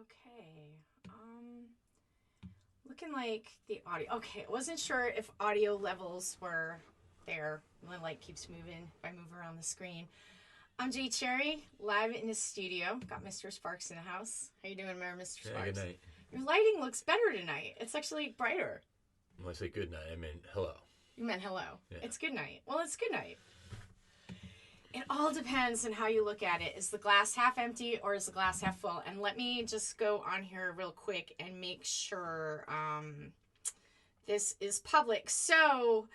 Okay. Looking like the audio. Okay, I wasn't sure if audio levels were there. My light keeps moving if I move around the screen. I'm Jay Cherry, live in the studio. Got Mr. Sparks in the house. How you doing, Mr. Yeah, good Sparks? night. Your lighting looks better tonight. It's actually brighter. When I say good night, I mean hello. You meant hello. Yeah. It's good night. Well, it's good night. It all depends on how you look at it. Is the glass half empty or is the glass half full? And let me just go on here real quick and make sure this is public. So,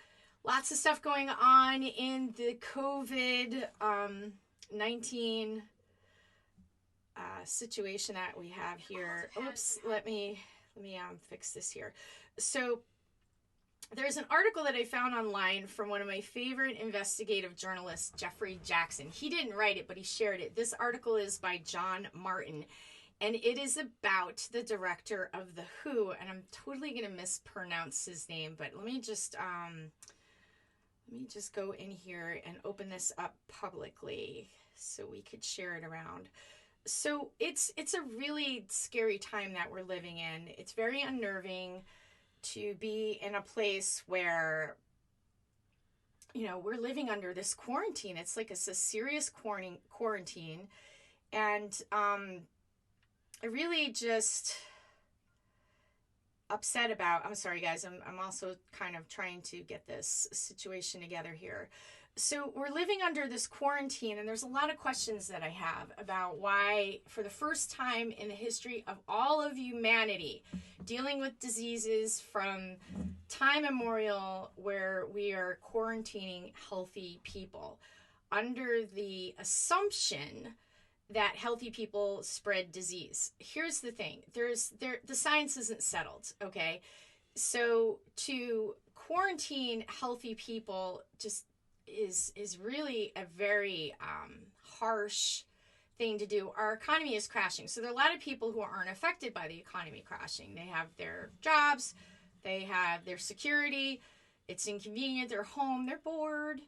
lots of stuff going on in the COVID 19 situation that we have here. Oops, let me fix this here. So, there's an article that I found online from one of my favorite investigative journalists, Jeffrey Jackson. He didn't write it, but he shared it. This article is by John Martin, and it is about the director of The Who, and I'm totally going to mispronounce his name, but let me just go in here and open this up publicly so we could share it around. So it's a really scary time that we're living in. It's very unnerving to be in a place where, you know, we're living under this quarantine. It's like it's a serious quarantine. And I really just upset about, I'm sorry guys, I'm also kind of trying to get this situation together here. So we're living under this quarantine, and there's a lot of questions that I have about why, for the first time in the history of all of humanity, dealing with diseases from time immemorial, where we are quarantining healthy people under the assumption that healthy people spread disease. Here's the thing. The science isn't settled, okay? So to quarantine healthy people just is really a very harsh thing to do. Our economy is crashing. So there are a lot of people who aren't affected by the economy crashing. They have their jobs, they have their security, it's inconvenient, they're home, they're bored,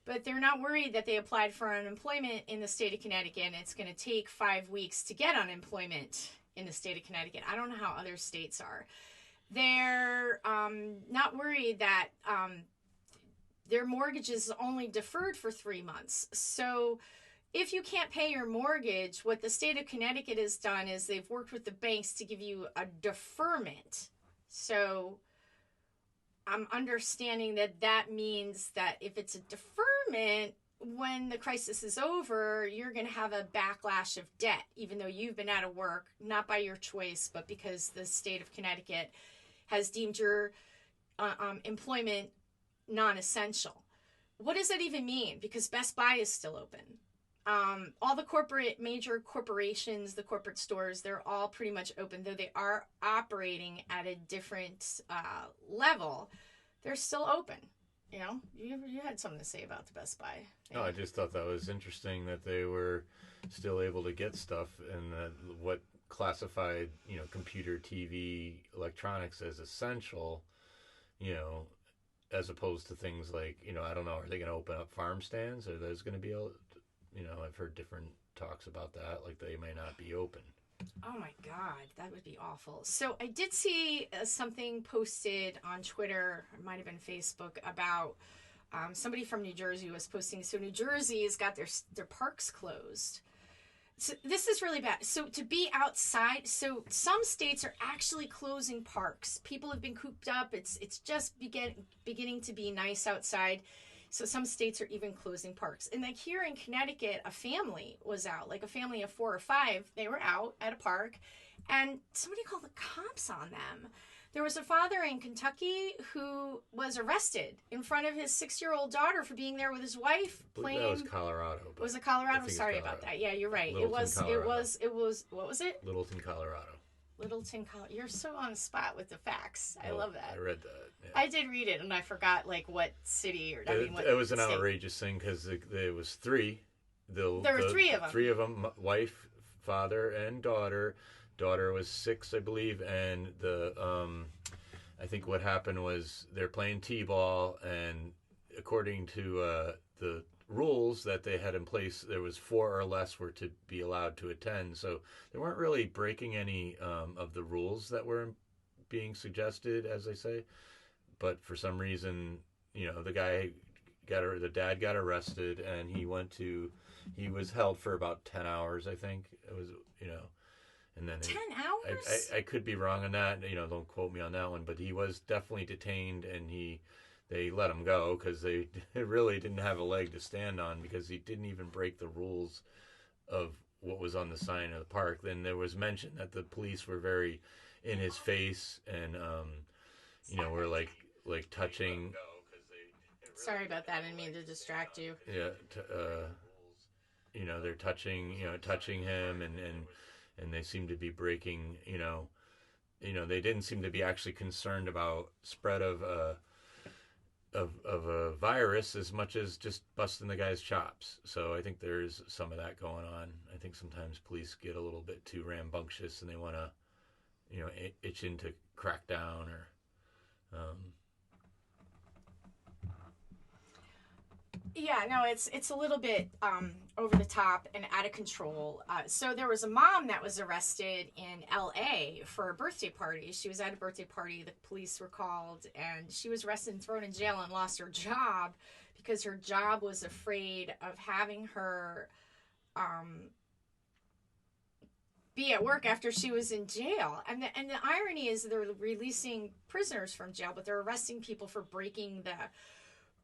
but they're not worried that they applied for unemployment in the state of Connecticut and it's going to take 5 weeks to get unemployment in the state of Connecticut. I don't know how other states are. They're not worried that their mortgage is only deferred for 3 months. So if you can't pay your mortgage, what the state of Connecticut has done is they've worked with the banks to give you a deferment. So I'm understanding that means that if it's a deferment, when the crisis is over, you're going to have a backlash of debt, even though you've been out of work, not by your choice, but because the state of Connecticut has deemed your employment non-essential. What does that even mean? Because Best Buy is still open. All the major corporations, the corporate stores, they're all pretty much open, though they are operating at a different level. They're still open. You know, you had something to say about the Best Buy. No, I just thought that was interesting that they were still able to get stuff, and what classified, computer, TV, electronics as essential, as opposed to things like, I don't know, are they going to open up farm stands? Are those going to be, I've heard different talks about that, like they may not be open. Oh my God, that would be awful. So I did see something posted on Twitter, it might have been Facebook, about somebody from New Jersey was posting. So New Jersey has got their parks closed. So this is really bad. So to be outside, so some states are actually closing parks. People have been cooped up. It's just beginning to be nice outside. So some states are even closing parks. And like here in Connecticut, a family was out, like a family of 4 or 5. They were out at a park, and somebody called the cops on them. There was a father in Kentucky who was arrested in front of his 6-year-old daughter for being there with his wife playing. That was Colorado. Was it Colorado? Sorry about that. Yeah, you're right. It was. What was it? Littleton, Colorado. Littleton, Colorado. You're so on the spot with the facts. I love that. I read that. Yeah. I did read it, and I forgot what city or what. It was an state. outrageous thing because there was 3. There were 3 of them. 3 of them: wife, father, and daughter. Daughter was 6, I believe, and I think what happened was they're playing t-ball, and according to the rules that they had in place. There was 4 or less were to be allowed to attend, so they weren't really breaking any of the rules that were being suggested, as they say. But for some reason, the dad got arrested, and he was held for about 10 hours, I think. It was, and then 10 hours? I could be wrong on that. Don't quote me on that one, but he was definitely detained, and they let him go because they really didn't have a leg to stand on, because he didn't even break the rules of what was on the sign of the park. Then there was mention that the police were very in his face, and were like touching. Sorry about that. I didn't mean to distract you. Yeah, they're touching him, and they seem to be breaking. They didn't seem to be actually concerned about spread of a virus as much as just busting the guy's chops. So I think there's some of that going on. I think sometimes police get a little bit too rambunctious, and they want to, itch into crackdown or. Yeah, no, it's a little bit over the top and out of control. So there was a mom that was arrested in L.A. for a birthday party. She was at a birthday party. The police were called, and she was arrested and thrown in jail and lost her job because her job was afraid of having her be at work after she was in jail. And the irony is they're releasing prisoners from jail, but they're arresting people for breaking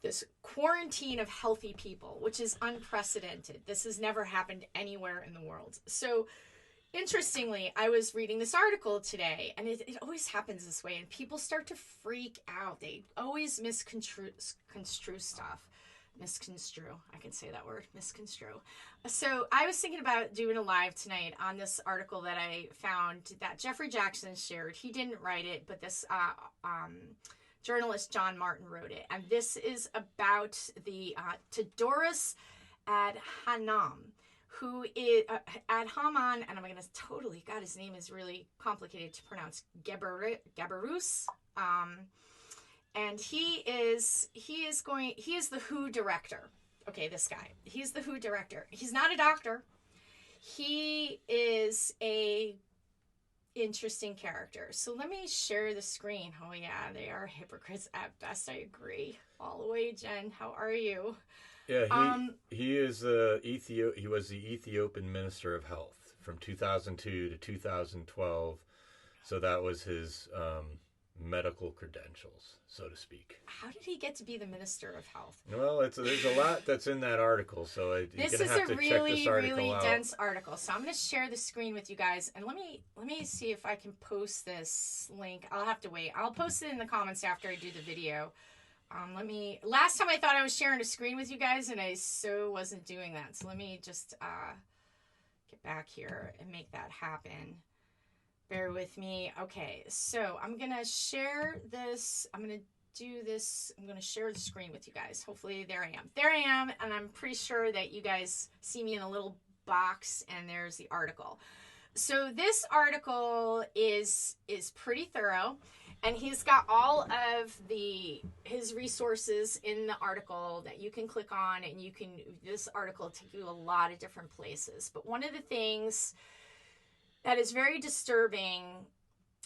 this quarantine of healthy people, which is unprecedented. This has never happened anywhere in the world. So interestingly, I was reading this article today, and it always happens this way, and people start to freak out. They always misconstrue stuff. Misconstrue. I can say that word, misconstrue. So I was thinking about doing a live tonight on this article that I found that Jeffrey Jackson shared. He didn't write it, but this journalist John Martin wrote it. And this is about the Tedros Adhanom, who is Adhanom, and I'm going to totally, God, his name is really complicated to pronounce, Ghebreyesus. And he is the WHO director. Okay, this guy. He's the WHO director. He's not a doctor. He is a interesting character. So let me share the screen. Oh yeah, they are hypocrites at best. I agree. All the way, Jen. How are you? Yeah, he was the Ethiopian Minister of Health from 2002 to 2012. So that was his medical credentials, so to speak. How did he get to be the Minister of Health? Well, there's a lot that's in that article, so this is a really, really dense article. So I'm going to share the screen with you guys, and let me see if I can post this link. I'll have to wait. I'll post it in the comments after I do the video. Last time I thought I was sharing a screen with you guys, and I so wasn't doing that. So let me just get back here and make that happen. Bear with me. Okay, so I'm going to share this. I'm going to do this. I'm going to share the screen with you guys. Hopefully, there I am. There I am, and I'm pretty sure that you guys see me in a little box, and there's the article. So this article is pretty thorough, and he's got all of his resources in the article that you can click on, and this article will take you a lot of different places. But one of the things that is very disturbing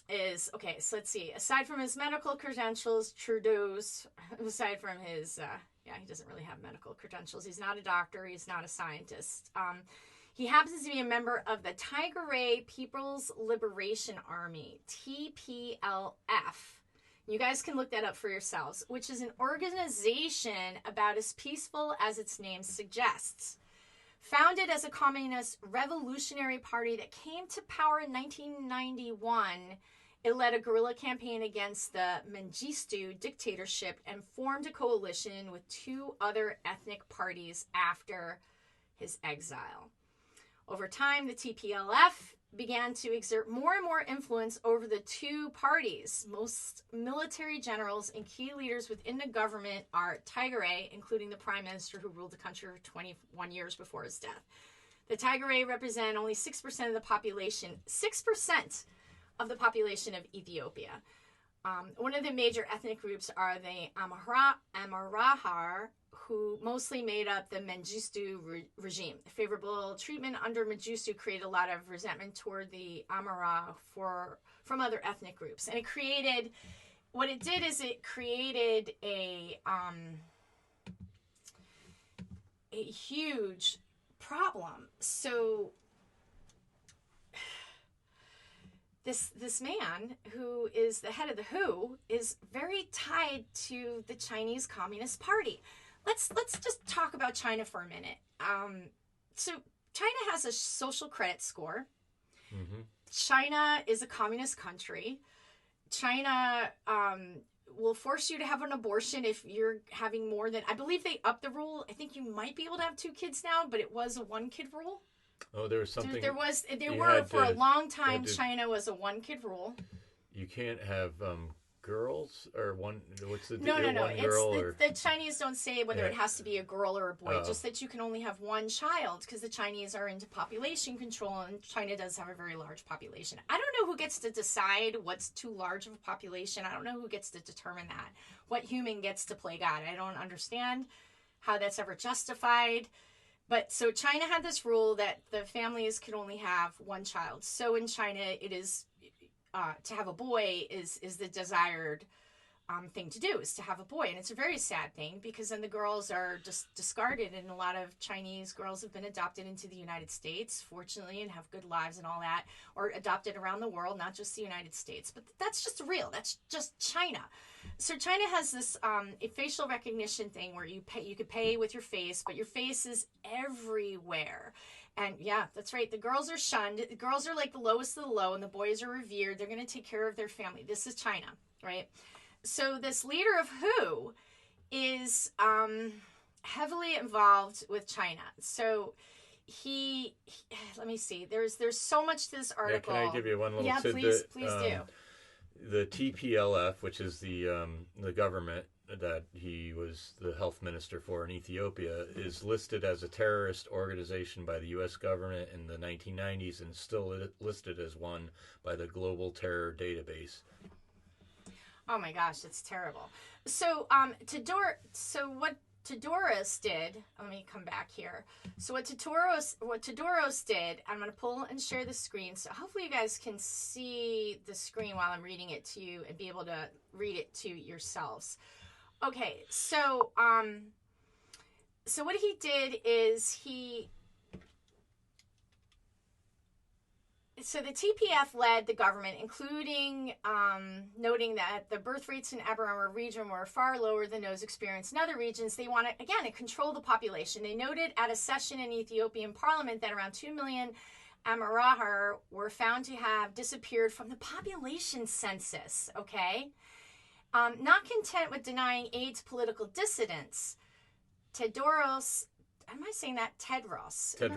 is, okay, so let's see. Aside from his medical credentials, Trudeau's, aside from his, he doesn't really have medical credentials. He's not a doctor. He's not a scientist. He happens to be a member of the Tigray People's Liberation Army, TPLF. You guys can look that up for yourselves, which is an organization about as peaceful as its name suggests. Founded as a communist revolutionary party that came to power in 1991, it led a guerrilla campaign against the Mengistu dictatorship and formed a coalition with 2 other ethnic parties after his exile. Over time, the TPLF began to exert more and more influence over the 2 parties. Most military generals and key leaders within the government are Tigray, including the prime minister who ruled the country for 21 years before his death. The Tigray represent only 6% of the population, 6% of the population of Ethiopia. One of the major ethnic groups are the Amhara, who mostly made up the Mengistu regime. Favorable treatment under Mengistu created a lot of resentment toward the Amhara from other ethnic groups. And it created a huge problem. So this man who is the head of the WHO is very tied to the Chinese Communist Party. Let's just talk about China for a minute. So China has a social credit score. Mm-hmm. China is a communist country. China will force you to have an abortion if you're having more than, I believe they upped the rule. I think you might be able to have 2 kids now, but it was a 1-kid rule. Oh, there was something. For a long time, China was a 1-kid rule. You can't have girls or one. What's the no. One girl The Chinese don't say whether it has to be a girl or a boy. Just that you can only have 1 child because the Chinese are into population control, and China does have a very large population. I don't know who gets to decide what's too large of a population. I don't know who gets to determine that. What human gets to play God? I don't understand how that's ever justified. But so China had this rule that the families could only have 1 child. So in China, it is to have a boy is the desired thing to do, is to have a boy. And it's a very sad thing because then the girls are just discarded. And a lot of Chinese girls have been adopted into the United States, fortunately, and have good lives and all that, or adopted around the world, not just the United States. But that's just real. That's just China. So China has this a facial recognition thing where you could pay with your face, but your face is everywhere. And yeah, that's right. The girls are shunned. The girls are like the lowest of the low, and the boys are revered. They're going to take care of their family. This is China, right? So this leader of WHO is heavily involved with China. So he let me see. There's so much to this article. Yeah, can I give you one little tidbit? Please do. The TPLF, which is the government that he was the health minister for in Ethiopia, is listed as a terrorist organization by the U.S. government in the 1990s and still listed as one by the Global Terror Database. Oh my gosh, it's terrible. So what Tedros did, let me come back here. So what Tedros did, I'm going to pull and share the screen. So hopefully you guys can see the screen while I'm reading it to you and be able to read it to yourselves. Okay, so what he did is so the TPF led the government, including noting that the birth rates in Abarama region were far lower than those experienced in other regions. They wanted, again, to control the population. They noted at a session in Ethiopian parliament that around 2 million Amhara were found to have disappeared from the population census, okay? Not content with denying aid to political dissidents, Tedros... Am I saying that? Tedros. Yeah.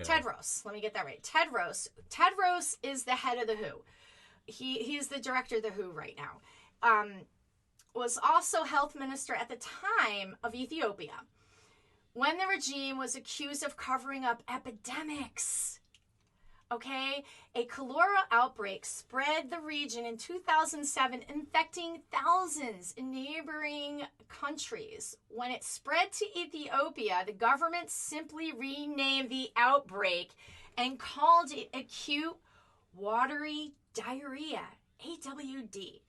Tedros. Let me get that right. Tedros is the head of the WHO. He's the director of the WHO right now. Was also health minister at the time of Ethiopia, when the regime was accused of covering up epidemics. Okay, a cholera outbreak spread the region in 2007, infecting thousands in neighboring countries. When it spread to Ethiopia, the government simply renamed the outbreak and called it acute watery diarrhea, AWD.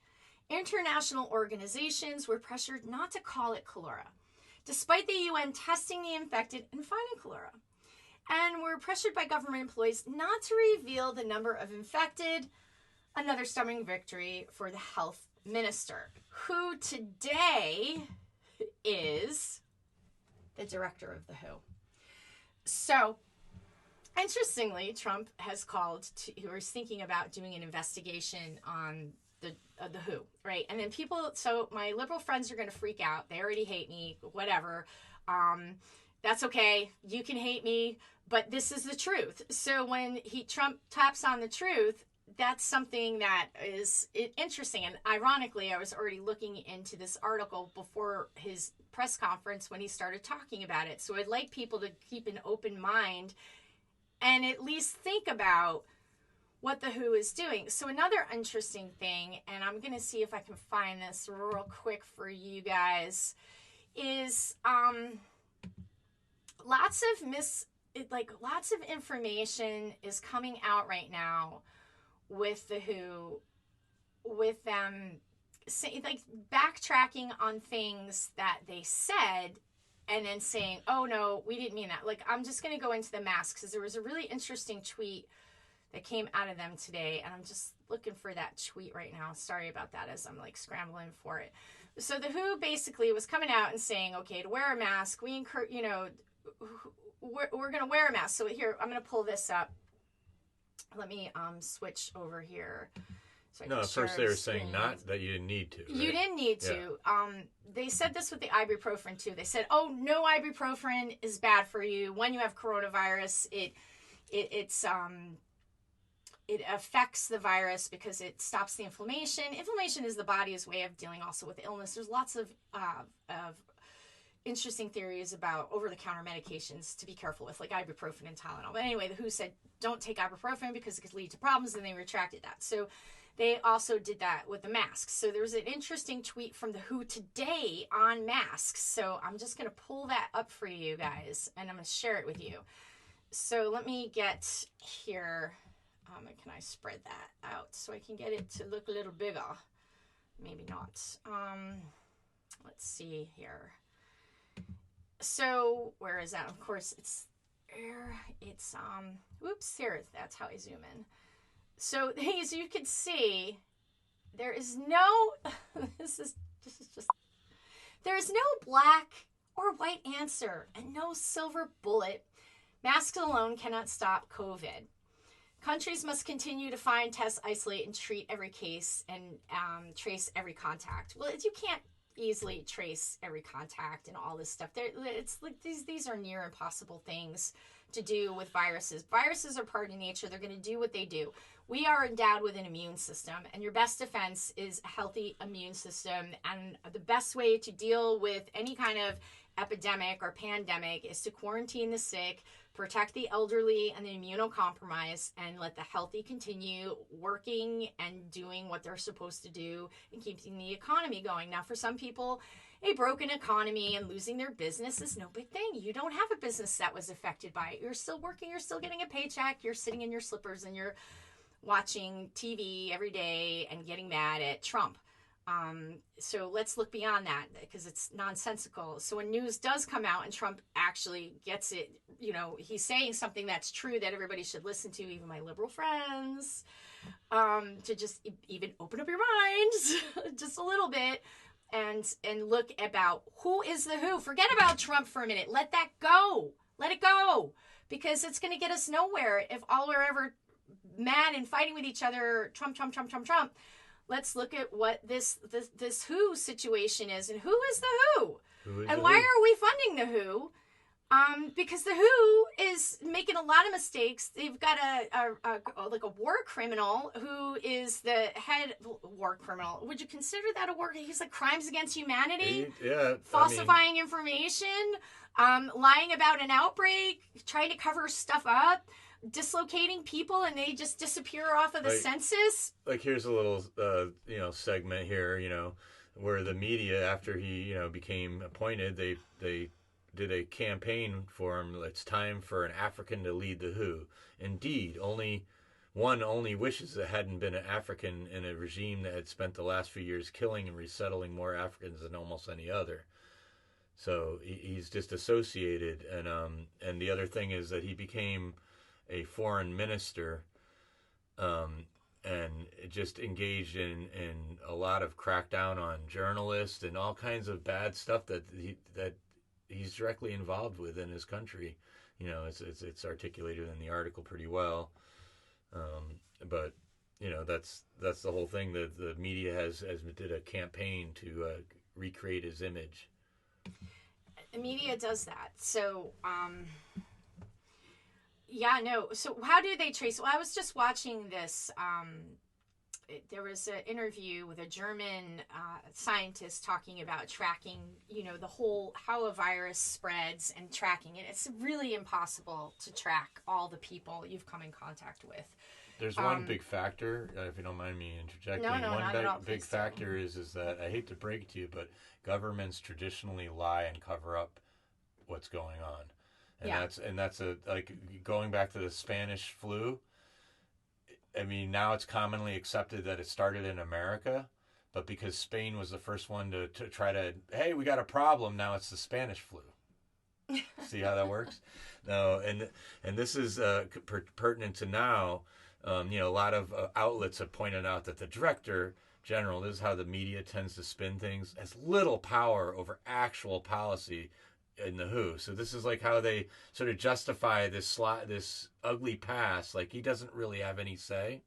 International organizations were pressured not to call it cholera, despite the UN testing the infected and finding cholera, and were pressured by government employees not to reveal the number of infected. Another stunning victory for the health minister, who today is the director of the WHO. So, interestingly, Trump has who is thinking about doing an investigation on the WHO, right? And then so my liberal friends are going to freak out. They already hate me, whatever. That's okay. You can hate me, but this is the truth. So when Trump taps on the truth, that's something that is interesting. And ironically, I was already looking into this article before his press conference when he started talking about it. So I'd like people to keep an open mind and at least think about what the WHO is doing. So another interesting thing, and I'm going to see if I can find this real quick for you guys, is lots of information is coming out right now with the WHO, with them like backtracking on things that they said and then saying, oh no, we didn't mean that. Like, I'm just going to go into the masks because there was a really interesting tweet that came out of them today, and I'm just looking for that tweet right now. Sorry about that as I'm like scrambling for it. So the WHO basically was coming out and saying, okay, to wear a mask, we encourage, we're going to wear a mask. So here, I'm going to pull this up. Let me switch over here. So no, at first they were saying not that you didn't need to. Right? You didn't need to. Yeah. They said this with the ibuprofen too. They said, oh, no ibuprofen is bad for you. When you have coronavirus, it affects the virus because it stops the inflammation. Inflammation is the body's way of dealing also with illness. There's lots of interesting theories about over-the-counter medications to be careful with, like ibuprofen and Tylenol. But anyway, the WHO said don't take ibuprofen because it could lead to problems, and they retracted that. So they also did that with the masks. So there's an interesting tweet from the WHO today on masks. So I'm just going to pull that up for you guys, and I'm going to share it with you. So let me get here. Can I spread that out so I can get it to look a little bigger? Maybe not. Let's see here. So where is that? Of course, it's whoops, here. That's how I zoom in. So as you can see, there is no, there is no black or white answer and no silver bullet. Masks alone cannot stop COVID. Countries must continue to find, test, isolate, and treat every case and trace every contact. Well, you can't easily trace every contact and all this stuff. It's like these are near impossible things to do with viruses. Viruses are part of nature. They're going to do what they do. We are endowed with an immune system, and your best defense is a healthy immune system. And the best way to deal with any kind of epidemic or pandemic is to quarantine the sick, protect the elderly and the immunocompromised, and let the healthy continue working and doing what they're supposed to do and keeping the economy going. Now, for some people, a broken economy and losing their business is no big thing. You don't have a business that was affected by it. You're still working. You're still getting a paycheck. You're sitting in your slippers and you're watching TV every day and getting mad at Trump. So let's look beyond that because it's nonsensical. So when news does come out and Trump actually gets it, he's saying something that's true that everybody should listen to, even my liberal friends, to just even open up your minds just a little bit and look about who is the WHO. Forget about Trump for a minute. Let that go. Let it go, because it's going to get us nowhere if all we're ever mad and fighting with each other, Trump. Let's look at what this WHO situation is, and who is the WHO? And why are we funding the WHO? Because the WHO is making a lot of mistakes. They've got a war criminal who is the head war criminal. Would you consider that a war? He's like crimes against humanity. Yeah. Falsifying information, lying about an outbreak, trying to cover stuff up, dislocating people, and they just disappear off of the census. Like, here's a little segment here, where the media, after he became appointed, they did a campaign for him. It's time for an African to lead the WHO. Indeed, only wishes it hadn't been an African in a regime that had spent the last few years killing and resettling more Africans than almost any other. So he's just associated, and the other thing is that he became a foreign minister, and just engaged in a lot of crackdown on journalists and all kinds of bad stuff that he's directly involved with in his country. It's articulated in the article pretty well, but that's the whole thing. The media has did a campaign to recreate his image. The media does that. So. Yeah, no. So how do they trace? Well, I was just watching this. There was an interview with a German scientist talking about tracking, the whole, how a virus spreads and tracking it. It's really impossible to track all the people you've come in contact with. There's one big factor, if you don't mind me interjecting. No, one not at all. big Please factor is that, I hate to break it to you, but governments traditionally lie and cover up what's going on. And that's like going back to the Spanish flu. I mean, now it's commonly accepted that it started in America, but because Spain was the first one to try to, hey, we got a problem, now it's the Spanish flu. See how that works? No, and this is pertinent to now. A lot of outlets have pointed out that the director general, this is how the media tends to spin things, has little power over actual policy in the WHO. So this is like how they sort of justify this ugly past, like he doesn't really have any say.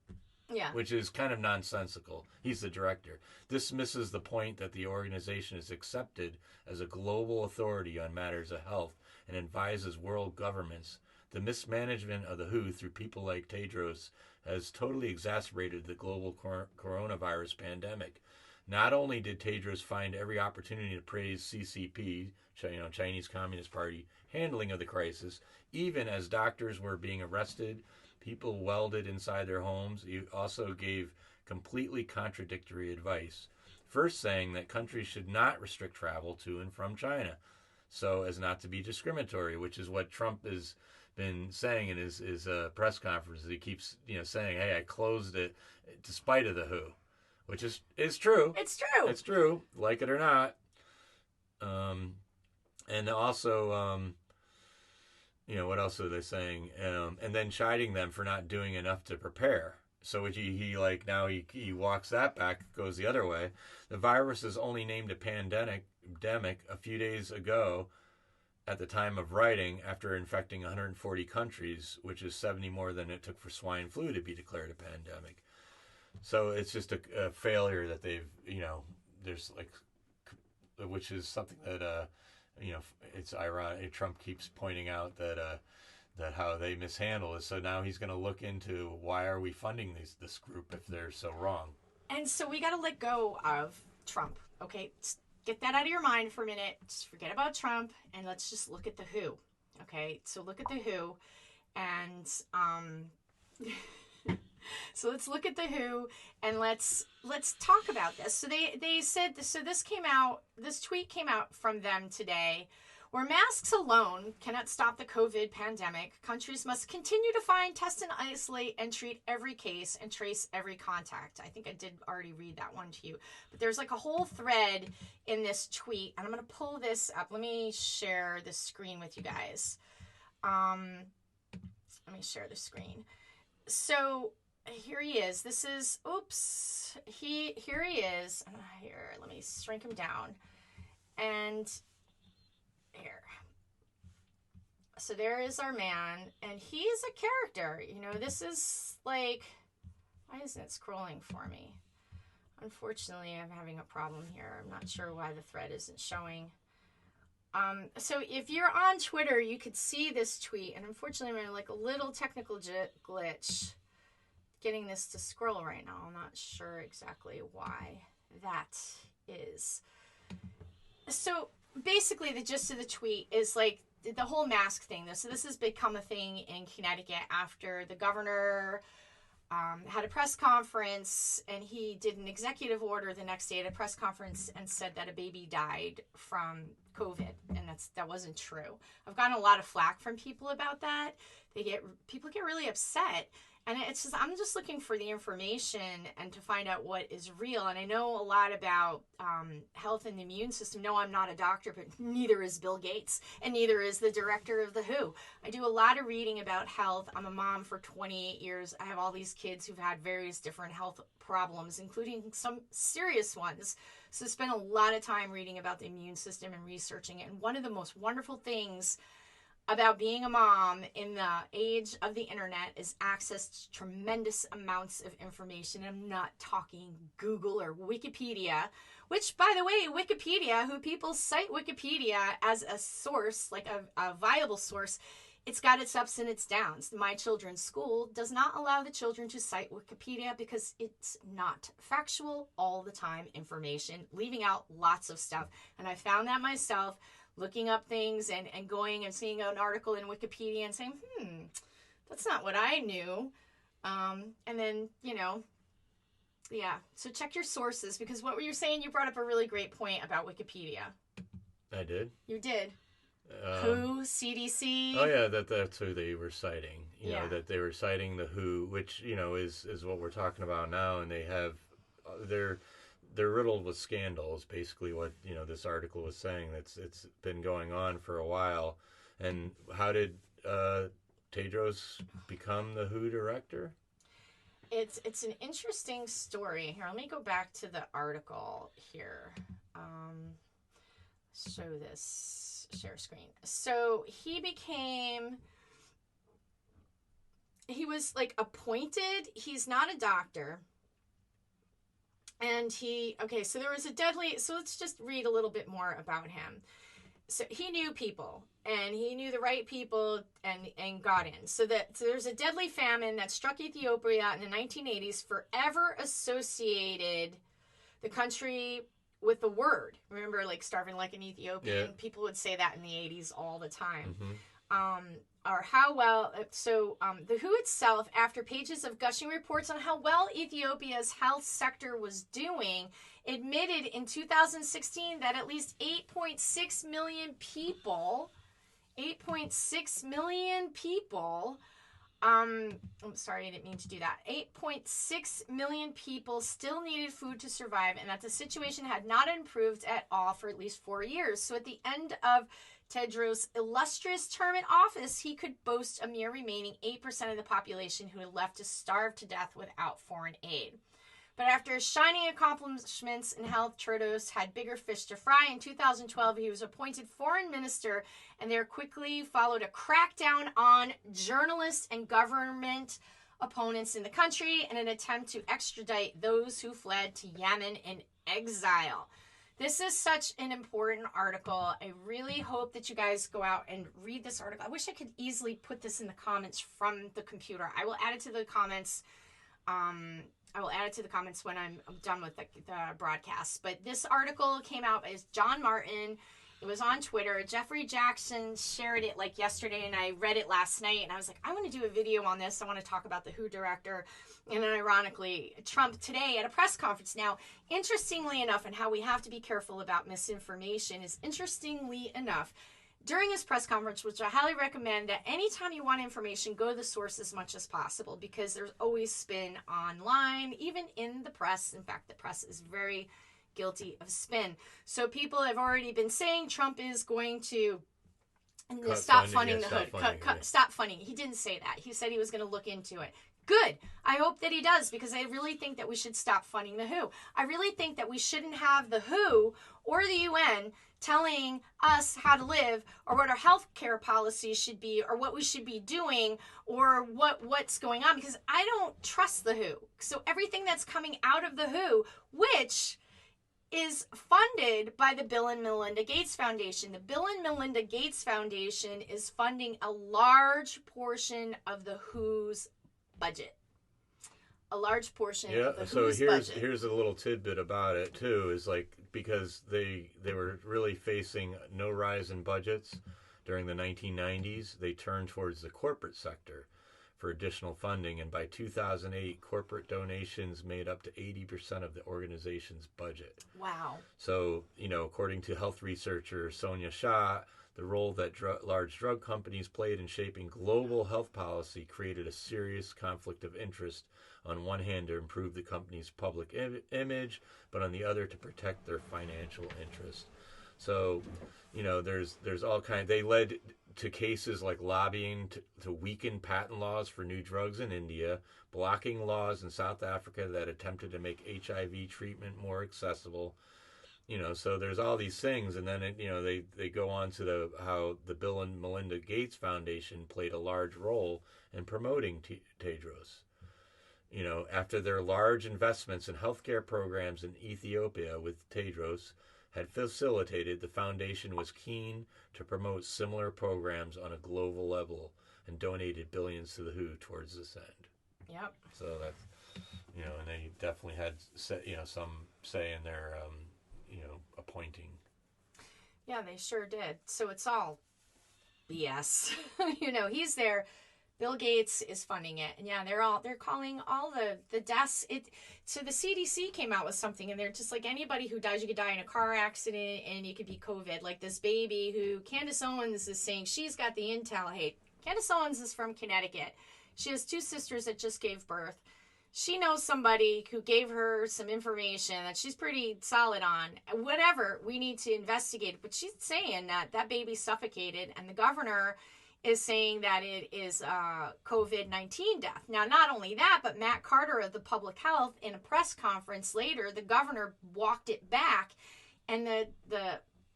Yeah. Which is kind of nonsensical. He's the director. This misses the point that the organization is accepted as a global authority on matters of health and advises world governments. The mismanagement of the WHO through people like Tedros has totally exacerbated the global coronavirus pandemic. Not only did Tedros find every opportunity to praise CCP, Chinese Communist Party, handling of the crisis, even as doctors were being arrested, people welded inside their homes. He also gave completely contradictory advice. First saying that countries should not restrict travel to and from China so as not to be discriminatory, which is what Trump has been saying in his press conferences. He keeps saying, hey, I closed it despite of the WHO, which is true. It's true. It's true, like it or not. And also... what else are they saying? And then chiding them for not doing enough to prepare. So he walks that back, goes the other way. The virus is only named a pandemic a few days ago at the time of writing after infecting 140 countries, which is 70 more than it took for swine flu to be declared a pandemic. So it's just a failure that they've, there's like, which is something that, it's ironic. Trump keeps pointing out that how they mishandle it. So now he's going to look into why are we funding this group if they're so wrong. And so we got to let go of Trump. Okay, get that out of your mind for a minute. Just forget about Trump and let's just look at the WHO. Okay, so look at the WHO, and so let's look at the WHO and let's talk about this. So they said, so this tweet came out from them today, where masks alone cannot stop the COVID pandemic. Countries must continue to find, test and isolate and treat every case and trace every contact. I think I did already read that one to you, but there's like a whole thread in this tweet, and I'm going to pull this up. Let me share the screen with you guys. Let me share the screen. So here he is. This is, here he is. Here, let me shrink him down. And here. So there is our man, and he's a character. This is like, why isn't it scrolling for me? Unfortunately, I'm having a problem here. I'm not sure why the thread isn't showing. So if you're on Twitter, you could see this tweet, and unfortunately, I'm in like a little technical glitch getting this to scroll right now. I'm not sure exactly why that is. So basically, the gist of the tweet is like the whole mask thing. So this has become a thing in Connecticut after the governor had a press conference, and he did an executive order the next day at a press conference and said that a baby died from COVID, and that wasn't true. I've gotten a lot of flack from people about that. People get really upset. And it's just, I'm just looking for the information and to find out what is real. And I know a lot about health and the immune system. No, I'm not a doctor, but neither is Bill Gates, and neither is the director of the WHO. I do a lot of reading about health. I'm a mom for 28 years. I have all these kids who've had various different health problems, including some serious ones. So I spend a lot of time reading about the immune system and researching it. And one of the most wonderful things about being a mom in the age of the internet is access to tremendous amounts of information. I'm not talking Google or Wikipedia, which, by the way, Wikipedia, who people cite Wikipedia as a source, like a viable source, it's got its ups and its downs. My children's school does not allow the children to cite Wikipedia because it's not factual all the time information, leaving out lots of stuff. And I found that myself, looking up things and going and seeing an article in Wikipedia and saying, that's not what I knew. And then, yeah. So check your sources, because what were you saying? You brought up a really great point about Wikipedia. I did. You did. WHO, CDC. Oh yeah, that's who they were citing. You Yeah. know, that they were citing the WHO, which is what we're talking about now, and they have they're riddled with scandals. Basically, what this article was saying, it's been going on for a while. And how did Tedros become the WHO director? It's an interesting story. Here, let me go back to the article here. Show this, share screen. So he was like appointed. He's not a doctor. And so there was so let's just read a little bit more about him. So he knew people, and he knew the right people, and got in. So there's a deadly famine that struck Ethiopia in the 1980s, forever associated the country with the word. Remember, like starving like an Ethiopian? Yeah. People would say that in the 80s all the time. Mm-hmm. Or how well, the WHO itself, after pages of gushing reports on how well Ethiopia's health sector was doing, admitted in 2016 that at least 8.6 million people, I'm sorry, I didn't mean to do that. 8.6 million people still needed food to survive, and that the situation had not improved at all for at least 4 years. So at the end of Tedros' illustrious term in office, he could boast a mere remaining 8% of the population who had left to starve to death without foreign aid. But after shining accomplishments in health, Tedros had bigger fish to fry. In 2012, he was appointed foreign minister, and there quickly followed a crackdown on journalists and government opponents in the country in an attempt to extradite those who fled to Yemen in exile. This is such an important article. I really hope that you guys go out and read this article. I wish I could easily put this in the comments from the computer. I will add it to the comments. When I'm done with the broadcast. But this article came out as John Martin. It was on Twitter. Jeffrey Jackson shared it like yesterday, and I read it last night, and I was like, I want to do a video on this. I want to talk about the WHO director. And then ironically, Trump today at a press conference. Now, interestingly enough, and how we have to be careful about misinformation is, interestingly enough, during his press conference, which I highly recommend, that anytime you want information, go to the source as much as possible, because there's always spin online, even in the press. In fact, the press is very guilty of spin. So people have already been saying Trump is going to stop funding the hood. Stop funding. He didn't say that. He said he was going to look into it. Good. I hope that he does, because I really think that we should stop funding the WHO. I really think that we shouldn't have the WHO or the UN telling us how to live, or what our health care policy should be, or what we should be doing, or what's going on, because I don't trust the WHO. So everything that's coming out of the WHO, which is funded by the Bill and Melinda Gates Foundation. The Bill and Melinda Gates Foundation is funding a large portion of the WHO's budget. A large portion of the WHO's budget. So here's a little tidbit about it too, is like, because they were really facing no rise in budgets during the 1990s, they turned towards the corporate sector for additional funding, and by 2008, corporate donations made up to 80% of the organization's budget. Wow. So, according to health researcher Sonia Shah, the role that large drug companies played in shaping global health policy created a serious conflict of interest. On one hand, to improve the company's public image, but on the other, to protect their financial interest. So, there's all kinds. They led to cases like lobbying to weaken patent laws for new drugs in India, blocking laws in South Africa that attempted to make HIV treatment more accessible. So there's all these things, and then they go on to how the Bill and Melinda Gates Foundation played a large role in promoting Tedros. After their large investments in healthcare programs in Ethiopia with Tedros had facilitated, the foundation was keen to promote similar programs on a global level and donated billions to the WHO towards this end. Yep. So that's, and they definitely had, some say in their, appointing. Yeah, they sure did. So it's all BS. He's there. Bill Gates is funding it, and yeah, they're calling all the deaths. So the CDC came out with something, and they're just like, anybody who dies, you could die in a car accident, and it could be COVID. Like this baby who Candace Owens is saying she's got the intel. Hey, Candace Owens is from Connecticut. She has 2 sisters that just gave birth. She knows somebody who gave her some information that she's pretty solid on. Whatever, we need to investigate. But she's saying that baby suffocated, and the governor is saying that it is COVID-19 death. Now, not only that, but Matt Carter of the Public Health, in a press conference later, the governor walked it back, and the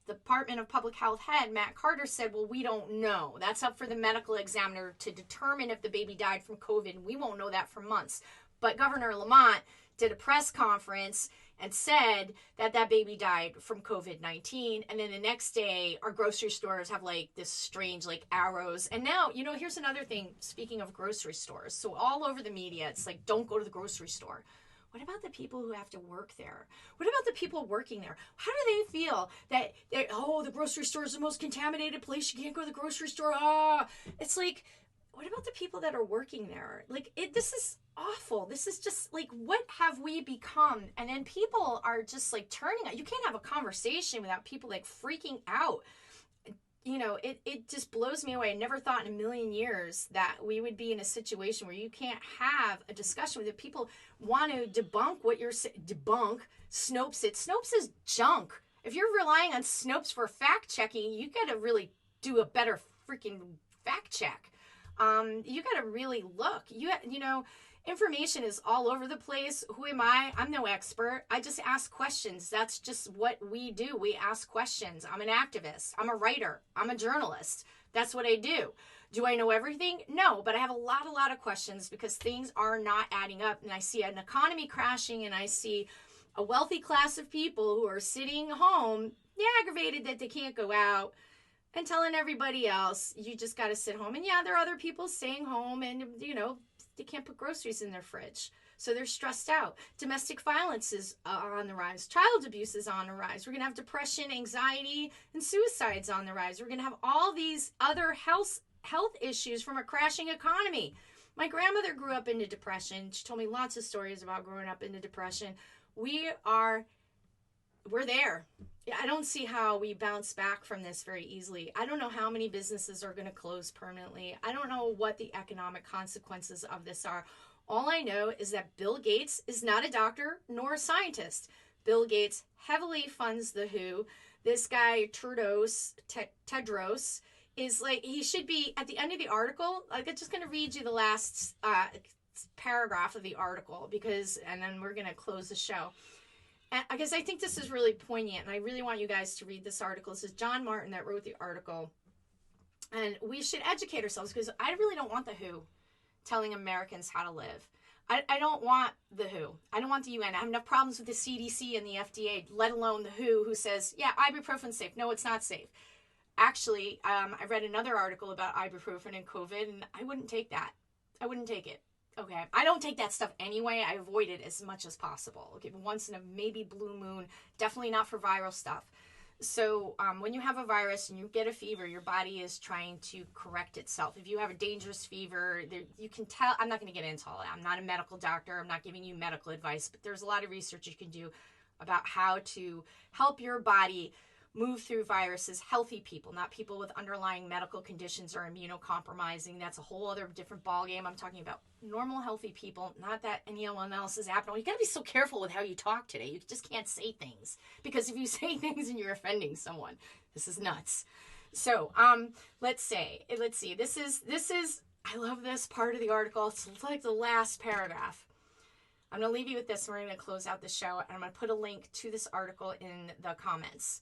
Department of Public Health head, Matt Carter, said, well, we don't know. That's up for the medical examiner to determine if the baby died from COVID, and we won't know that for months. But Governor Lamont did a press conference and said that baby died from COVID-19. And then the next day, our grocery stores have like this strange like arrows. And now, here's another thing, speaking of grocery stores. So all over the media, it's like, don't go to the grocery store. What about the people who have to work there? What about the people working there? How do they feel that, the grocery store is the most contaminated place. You can't go to the grocery store. It's like, what about the people that are working there? Like, this is awful. This is just like, what have we become? And then people are just like turning out. You can't have a conversation without people like freaking out. It just blows me away. I never thought in a million years that we would be in a situation where you can't have a discussion with it. People want to debunk what you're saying. Debunk Snopes. Snopes is junk. If you're relying on Snopes for fact checking, you got to really do a better freaking fact check. You got to really look. Information is all over the place. Who am I? I'm no expert. I just ask questions. That's just what we do. We ask questions. I'm an activist. I'm a writer. I'm a journalist. That's what I do. Do I know everything? No, but I have a lot of questions because things are not adding up. And I see an economy crashing, and I see a wealthy class of people who are sitting home, aggravated that they can't go out, and telling everybody else, you just got to sit home. And yeah, there are other people staying home, and, they can't put groceries in their fridge. So they're stressed out. Domestic violence is on the rise. Child abuse is on the rise. We're going to have depression, anxiety, and suicides on the rise. We're going to have all these other health issues from a crashing economy. My grandmother grew up into depression. She told me lots of stories about growing up into depression. We're there. I don't see how we bounce back from this very easily. I don't know how many businesses are going to close permanently. I don't know what the economic consequences of this are. All I know is that Bill Gates is not a doctor nor a scientist. Bill Gates heavily funds the WHO. This guy, Tedros, is like, he should be at the end of the article. I'm just going to read you the last paragraph of the article and then we're going to close the show. Because I think this is really poignant, and I really want you guys to read this article. This is John Martin that wrote the article. And we should educate ourselves, because I really don't want the WHO telling Americans how to live. I don't want the WHO. I don't want the UN. I have enough problems with the CDC and the FDA, let alone the WHO says, yeah, ibuprofen's safe. No, it's not safe. Actually, I read another article about ibuprofen and COVID, and I wouldn't take that. I wouldn't take it. Okay, I don't take that stuff anyway. I avoid it as much as possible. Okay, once in a maybe blue moon, definitely not for viral stuff. So when you have a virus and you get a fever, your body is trying to correct itself. If you have a dangerous fever, you can tell. I'm not going to get into all that. I'm not a medical doctor. I'm not giving you medical advice, but there's a lot of research you can do about how to help your body move through viruses. Healthy people, not people with underlying medical conditions or immunocompromising. That's a whole other different ballgame. I'm talking about normal, healthy people, not that anyone else is abnormal. You got to be so careful with how you talk today. You just can't say things, because if you say things and you're offending someone, this is nuts. So let's see. This is. I love this part of the article. It's like the last paragraph. I'm going to leave you with this, and we're going to close out the show. And I'm going to put a link to this article in the comments.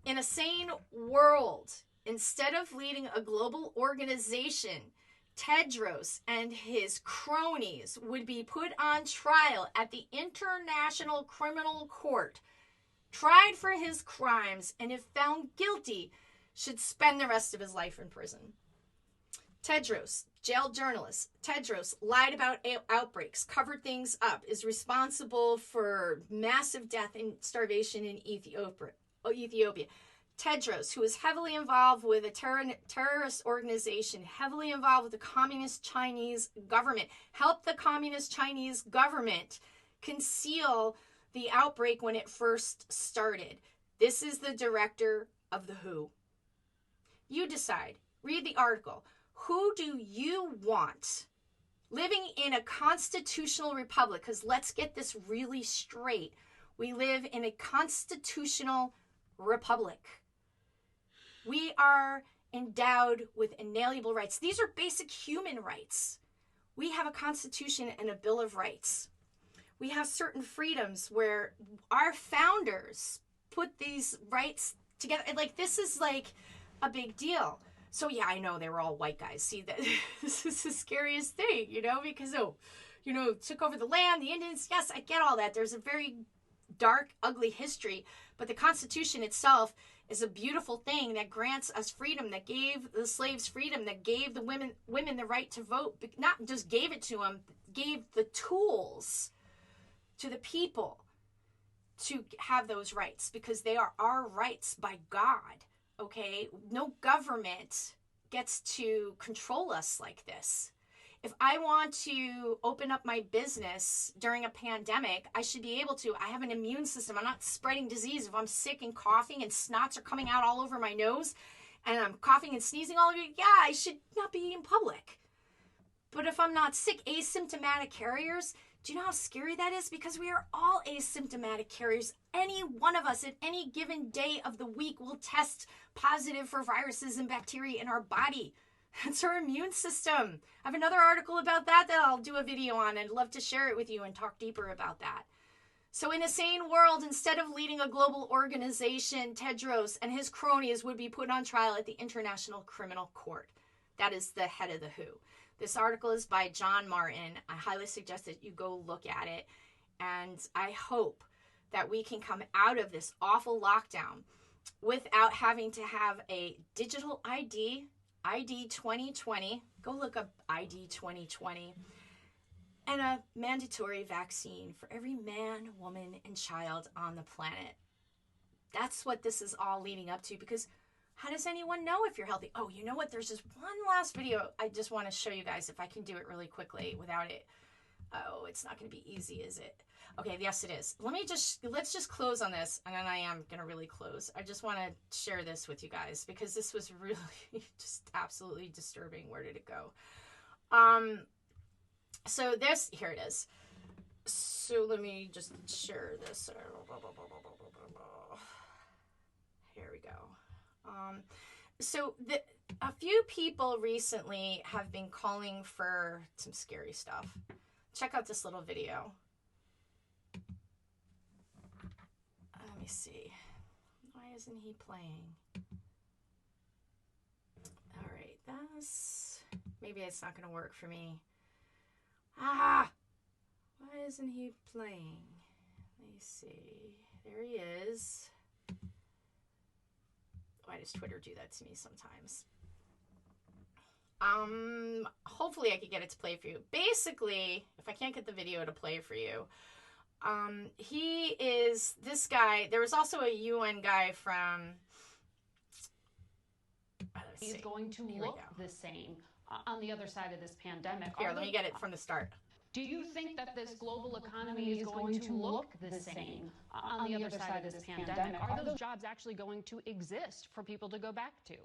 In a sane world, instead of leading a global organization, Tedros and his cronies would be put on trial at the International Criminal Court, tried for his crimes, and if found guilty, should spend the rest of his life in prison. Tedros, jailed journalist. Tedros lied about outbreaks, covered things up, is responsible for massive death and starvation in Ethiopia. Tedros, who is heavily involved with a terrorist organization, heavily involved with the Communist Chinese government, helped the Communist Chinese government conceal the outbreak when it first started. This is the director of the WHO. You decide. Read the article. Who do you want living in a constitutional republic? Because let's get this really straight. We live in a constitutional republic. We are endowed with inalienable rights. These are basic human rights. We have a constitution and a bill of rights. We have certain freedoms where our founders put these rights together. Like, this is like a big deal. So yeah, I know they were all white guys. See, that this is the scariest thing, because took over the land, the Indians. Yes, I get all that. There's a very dark, ugly history, but the Constitution itself is a beautiful thing that grants us freedom, that gave the slaves freedom, that gave the women the right to vote. Not just gave it to them, gave the tools to the people to have those rights, because they are our rights by God. Okay, no government gets to control us like this. If I want to open up my business during a pandemic, I should be able to. I have an immune system. I'm not spreading disease. If I'm sick and coughing and snots are coming out all over my nose and I'm coughing and sneezing all over, yeah, I should not be in public. But if I'm not sick, asymptomatic carriers, do you know how scary that is? Because we are all asymptomatic carriers. Any one of us at any given day of the week will test positive for viruses and bacteria in our body. That's our immune system. I have another article about that I'll do a video on. I'd love to share it with you and talk deeper about that. So in a sane world, instead of leading a global organization, Tedros and his cronies would be put on trial at the International Criminal Court. That is the head of the WHO. This article is by John Martin. I highly suggest that you go look at it. And I hope that we can come out of this awful lockdown without having to have a digital ID 2020. Go look up ID 2020. And a mandatory vaccine for every man, woman, and child on the planet. That's what this is all leading up to, because how does anyone know if you're healthy? Oh, you know what? There's just one last video I just want to show you guys, if I can do it really quickly without it. Oh, it's not going to be easy, is it? Okay, yes, it is. Let's just close on this, and then I am going to really close. I just want to share this with you guys, because this was really just absolutely disturbing. Where did it go? So here it is. So let me just share this. Here we go. So a few people recently have been calling for some scary stuff. Check out this little video. Let me see. Why isn't he playing? All right, maybe it's not going to work for me. Why isn't he playing? Let me see. There he is. Why does Twitter do that to me sometimes? Hopefully I could get it to play for you. Basically, if I can't get the video to play for you, he is this guy. There was also a UN guy from... He's going to look the same on the other side of this pandemic. Here, let me get it from the start. Do you think that this global economy is going to look the same on the other side of this pandemic? Are those jobs actually going to exist for people to go back to?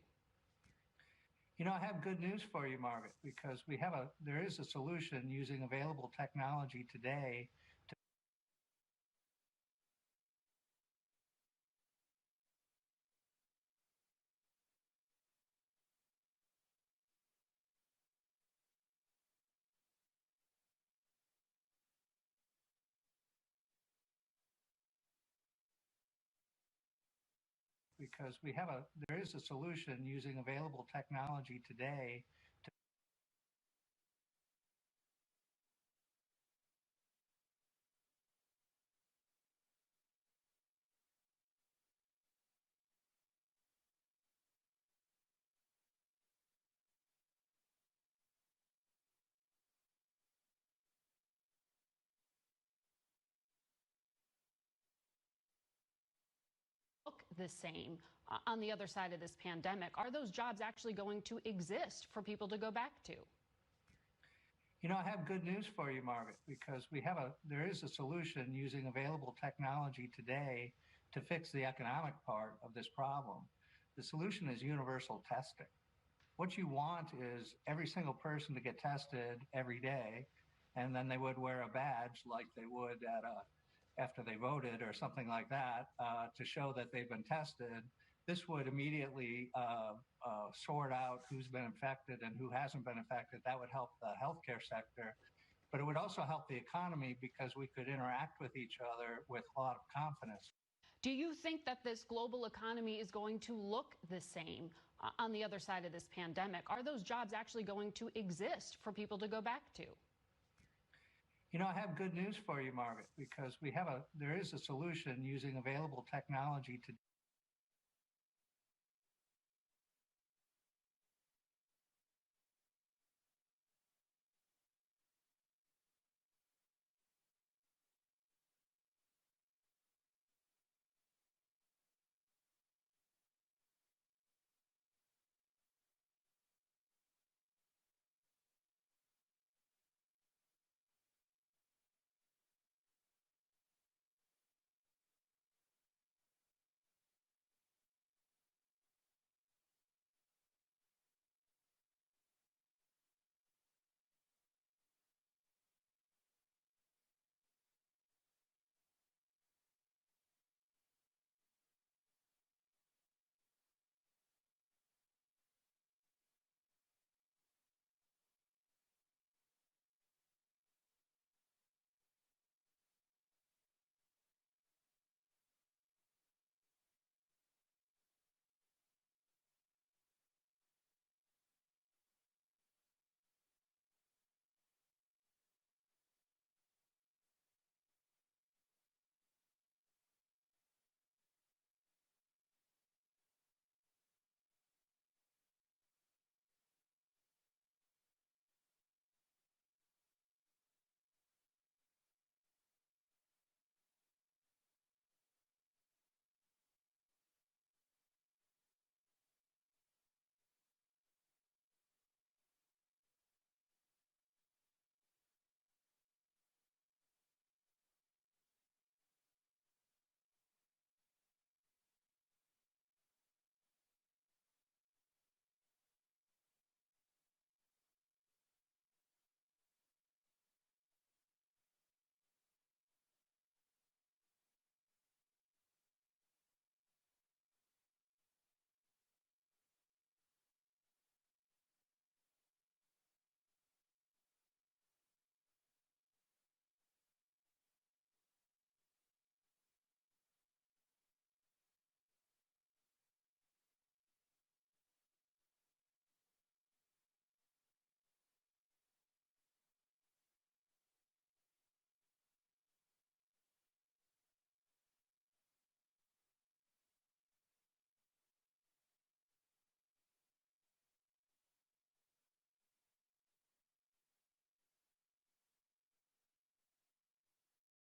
I have good news for you, Margaret, because there is a solution using available technology today. Because there is a solution using available technology today to Look the same on the other side of this pandemic? Are those jobs actually going to exist for people to go back to? You know, I have good news for you, Margaret, because there is a solution using available technology today to fix the economic part of this problem. The solution is universal testing. What you want is every single person to get tested every day, and then they would wear a badge like they would after they voted or something like that to show that they've been tested. This would immediately sort out who's been infected and who hasn't been infected. That would help the healthcare sector, but it would also help the economy because we could interact with each other with a lot of confidence. Do you think that this global economy is going to look the same on the other side of this pandemic? Are those jobs actually going to exist for people to go back to? You know, I have good news for you, Margaret, because there is a solution using available technology to